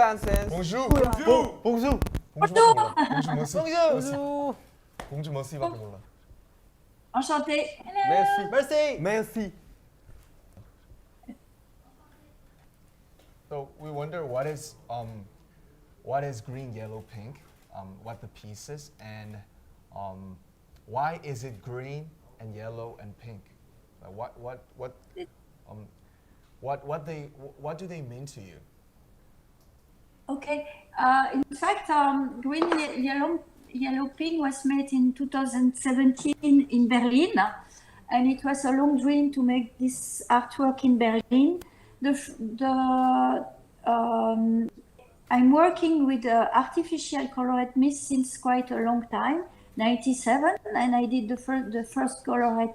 Janssens. 봉주. 봉주. 봉주 몰라. 봉주 머시. Bonjour. 봉주 머시밖에 몰라. Enchantée. Merci. Merci. Merci. So we wonder what is green, yellow, pink, what the piece is, and why is it green and yellow and pink? What do they mean to you? Okay. In fact, green, yellow, pink was made in 2017 in Berlin, and it was a long dream to make this artwork in Berlin. I'm working with artificial colored mist since quite a long time, 97, and I did the first colored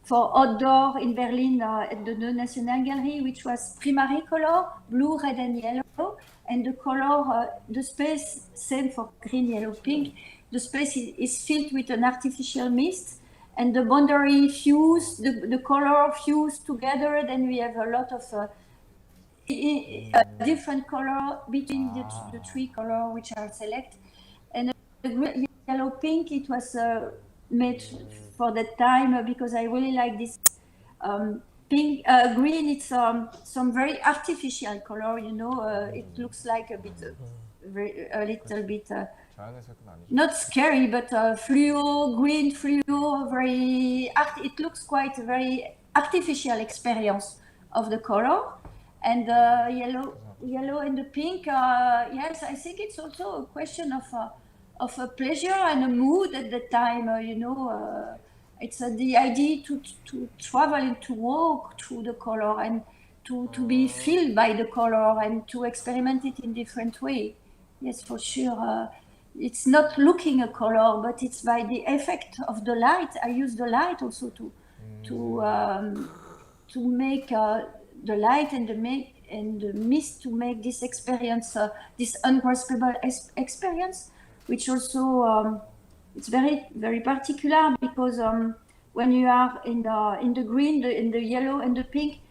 for outdoor in Berlin at the National Gallery, which was primary color, blue, red, and yellow, and the color, the space, same for green, yellow, pink. The space is filled with an artificial mist, and the boundary fuse, the color fuse together. Then we have a lot of different color between the three color which are selected. And the yellow, pink, it was made for that time because I really like this pink, green. It's some very artificial color, you know. It looks like a bit, a little bit. Not scary, but fluo, green fluo, very. It looks quite a very artificial experience of the color, and yellow and the pink. Yes, I think it's also a question of a pleasure and a mood at the time. You know, it's the idea to travel and to walk through the color and to be filled by the color and to experiment it in different way. Yes, for sure. It's not looking a color, but it's by the effect of the light. I use the light also to make the light and the mist to make this experience, this ungraspable experience, which also it's very, very particular because when you are in the green, in the yellow and the pink,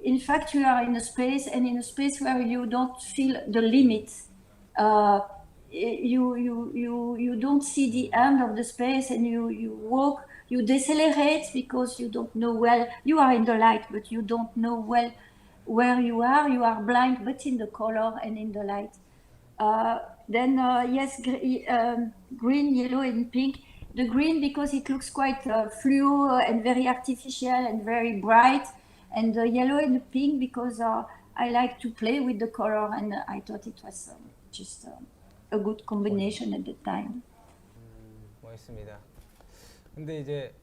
in fact you are in a space, and in a space where you don't feel the limits. You don't see the end of the space, and you walk, you decelerate because you don't know well. You are in the light, but you don't know well where you are. You are blind, but in the color and in the light. Then yes, green, yellow, and pink. The green because it looks quite fluo and very artificial and very bright, and the yellow and the pink because I like to play with the color, and I thought it was just a good combination at the time. 멋있습니다. 근데 이제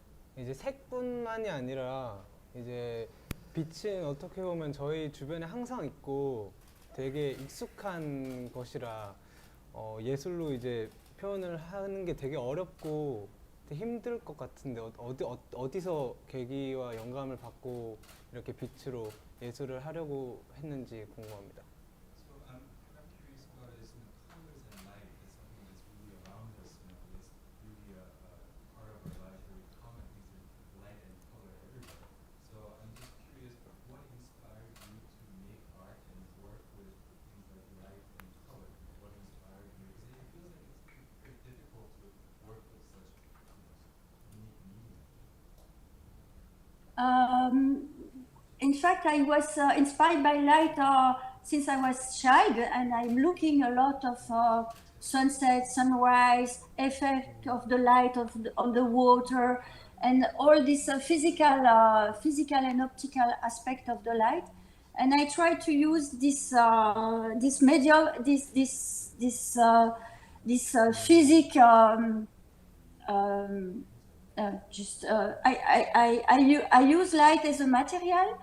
색뿐만이 아니라 이제 빛은 어떻게 보면 저희 주변에 항상 있고 되게 익숙한 것이라 예술로 이제 표현을 하는 게 되게 어렵고 되게 힘들 것 같은데 어디서 계기와 영감을 받고 이렇게 빛으로 예술을 하려고 했는지 궁금합니다. In fact, I was inspired by light since I was child, and I'm looking a lot of sunset, sunrise, effect of the light on the water, and all this physical and optical aspect of the light. And I try to use this medium, this physics. I use light as a material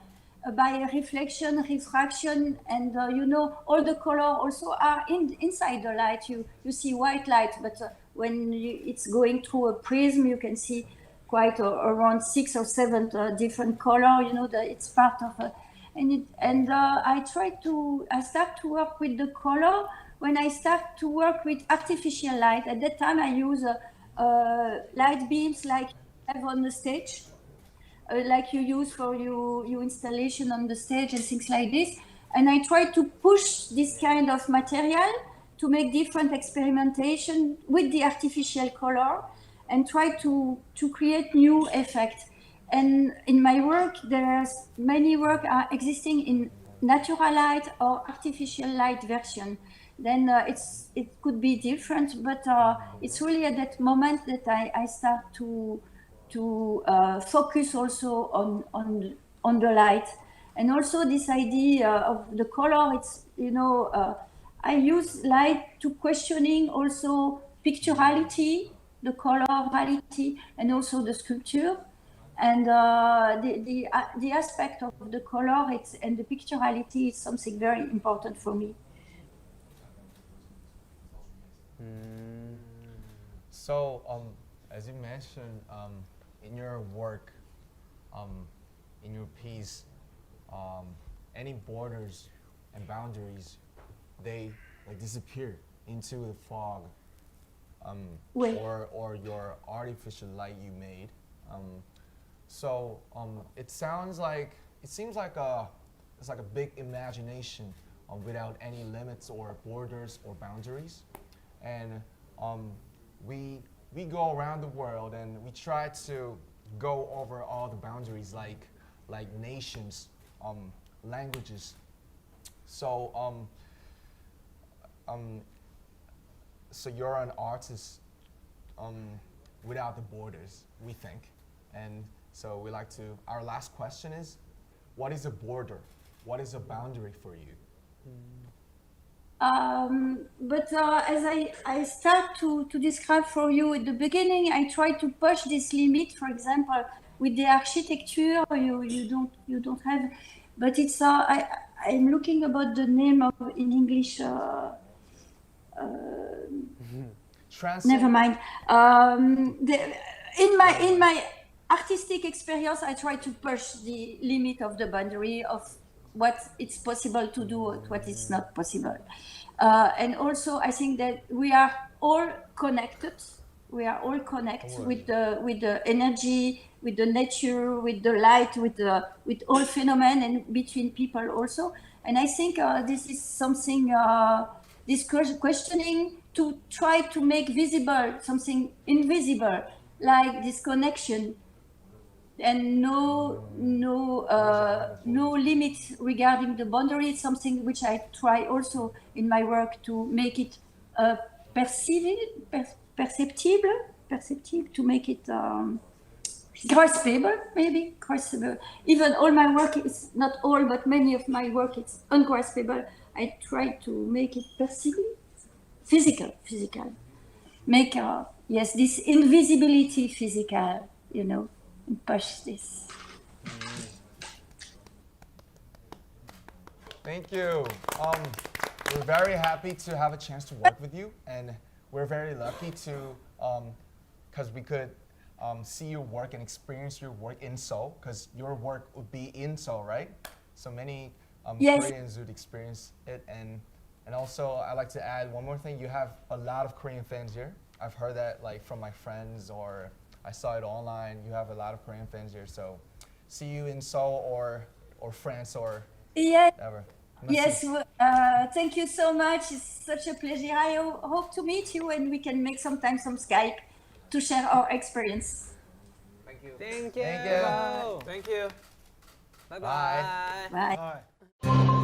by reflection, refraction, and you know, all the color also are inside the light. You see white light, but when it's going through a prism, you can see quite around 6 or 7 different color. You know that it's part of I start to work with the color when I start to work with artificial light. At that time, I use light beams like you have on the stage, like you use for your installation on the stage and things like this. and I try to push this kind of material to make different experimentation with the artificial color and try to create new effects. And in my work, there's many work are existing in natural light or artificial light version. Then it could be different, but it's really at that moment that I start to focus also on the light. And also this idea of the color, it's, I use light to questioning also picturality, the colorality, and also the sculpture. And the aspect of the color and the picturality is something very important for me. So, as you mentioned, in your work, in your piece, any borders and boundaries, they like disappear into the fog, or your artificial light you made. So it seems like it's like a big imagination without any limits or borders or boundaries, and we go around the world and we try to go over all the boundaries like nations, languages. So so you're an artist without the borders, we think, and so we like to. Our last question is, what is a border? What is a boundary for you? But as I start to describe for you at the beginning, I try to push this limit. For example, with the architecture, you don't have, but it's I'm looking about the name of in English. Never mind. In my artistic experience, I try to push the limit of the boundary of what it's possible to do and what is not possible. And also, I think that we are all connected. We are all connected with the energy, with the nature, with the light, with all phenomena, and between people also. And I think this is something, this questioning to try to make visible something invisible, like this connection, and no limits regarding the boundary. It's something which I try also in my work to make it perceptible, to make it graspable, maybe graspable. Even all my work is not all, but many of my work is ungraspable. I try to make it perceivable, physical. Make yes, this invisibility physical, and push this. Thank you. We're very happy to have a chance to work with you, and we're very lucky to, because we could see your work and experience your work in Seoul, because your work would be in Seoul, right? So many Yes. Koreans would experience it, and also I'd like to add one more thing. You have a lot of Korean fans here. I've heard that like from my friends, or I saw it online. You have a lot of Korean fans here, so see you in Seoul or France or whatever. Yes, thank you so much. It's such a pleasure. I hope to meet you, and we can make sometimes some Skype to share our experience. Thank you. Thank you. Thank you. Thank you. Bye-bye. Bye. Bye. Bye.